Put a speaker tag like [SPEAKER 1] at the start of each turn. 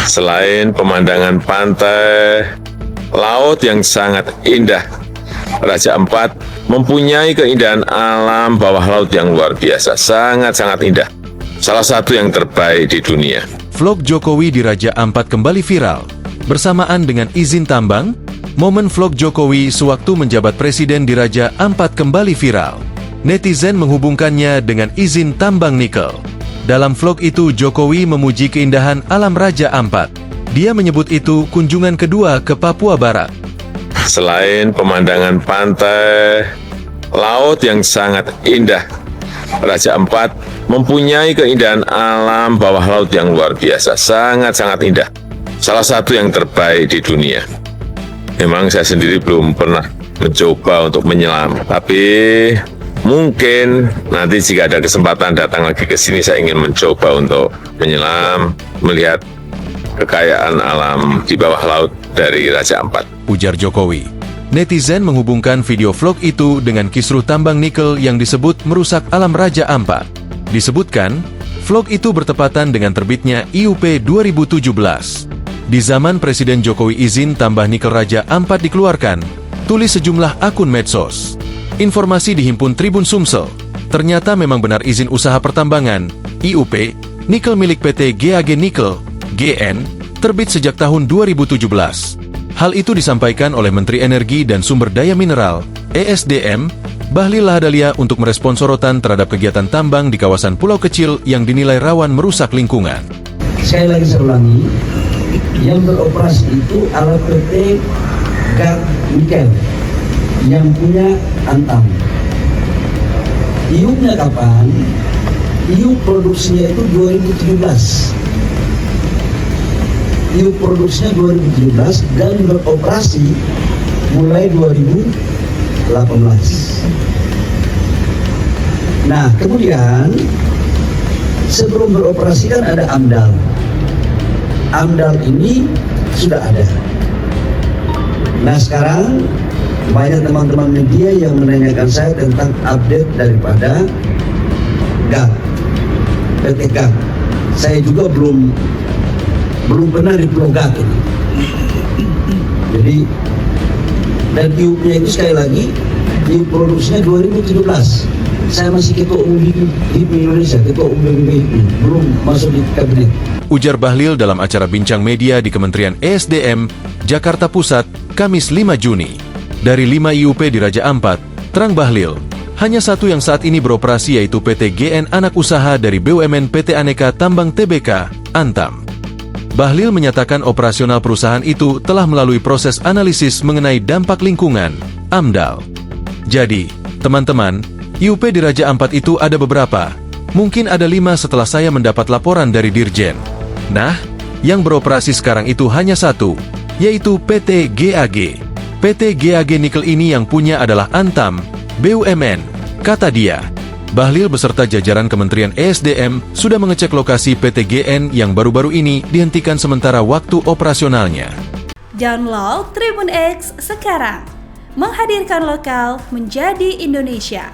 [SPEAKER 1] Selain pemandangan pantai, laut yang sangat indah, Raja Ampat mempunyai keindahan alam bawah laut yang luar biasa, sangat-sangat indah. Salah satu yang terbaik di dunia.
[SPEAKER 2] Vlog Jokowi di Raja Ampat kembali viral. Bersamaan dengan izin tambang, momen vlog Jokowi sewaktu menjabat presiden di Raja Ampat kembali viral. Netizen menghubungkannya dengan izin tambang nikel. Dalam vlog itu, Jokowi memuji keindahan alam Raja Ampat. Dia menyebut itu kunjungan kedua ke Papua Barat.
[SPEAKER 1] Selain pemandangan pantai, laut yang sangat indah, Raja Ampat mempunyai keindahan alam bawah laut yang luar biasa, sangat-sangat indah. Salah satu yang terbaik di dunia. Memang saya sendiri belum pernah mencoba untuk menyelam, tapi mungkin nanti jika ada kesempatan datang lagi ke sini, saya ingin mencoba untuk menyelam, melihat kekayaan alam di bawah laut dari Raja Ampat.
[SPEAKER 2] Ujar Jokowi. Netizen menghubungkan video vlog itu dengan kisruh tambang nikel yang disebut merusak alam Raja Ampat. Disebutkan, vlog itu bertepatan dengan terbitnya IUP 2017. Di zaman Presiden Jokowi izin tambah nikel Raja Ampat dikeluarkan, tulis sejumlah akun medsos. Informasi dihimpun Tribun Sumsel. Ternyata memang benar izin usaha pertambangan, IUP, nikel milik PT GAG Nikel, GN, terbit sejak tahun 2017. Hal itu disampaikan oleh Menteri Energi dan Sumber Daya Mineral, ESDM, Bahlil Lahadalia untuk merespons sorotan terhadap kegiatan tambang di kawasan pulau kecil yang dinilai rawan merusak lingkungan.
[SPEAKER 3] Sekali lagi saya ulangi, yang beroperasi itu adalah PT GAG Nikel yang punya Antam. IUP-nya kapan? IUP produksinya itu 2017. IUP produksinya 2017 dan beroperasi mulai 2018. Nah, kemudian sebelum beroperasi kan ada AMDAL. AMDAL ini sudah ada. Nah, sekarang banyak teman-teman media yang menanyakan saya tentang update daripada GAG, PT GAG. Saya juga belum pernah di Pulau GAG ini. Jadi, dan IUP-nya itu sekali lagi, IUP produksinya 2017. Saya masih ketua umum HIPMI Indonesia, ketua umum HIPMI, belum masuk di kabinet.
[SPEAKER 2] Ujar Bahlil dalam acara bincang media di Kementerian ESDM, Jakarta Pusat, Kamis 5 Juni. Dari 5 IUP di Raja Ampat, terang Bahlil, hanya satu yang saat ini beroperasi yaitu PT GN anak usaha dari BUMN PT Aneka Tambang Tbk, Antam. Bahlil menyatakan operasional perusahaan itu telah melalui proses analisis mengenai dampak lingkungan, AMDAL. Jadi, teman-teman, IUP di Raja Ampat itu ada beberapa. Mungkin ada 5 setelah saya mendapat laporan dari Dirjen. Nah, yang beroperasi sekarang itu hanya satu, yaitu PT GAG. PT GAG Nikel ini yang punya adalah Antam, BUMN, kata dia. Bahlil beserta jajaran Kementerian ESDM sudah mengecek lokasi PT GN yang baru-baru ini dihentikan sementara waktu operasionalnya.
[SPEAKER 4] Download Tribun X sekarang, menghadirkan lokal menjadi Indonesia.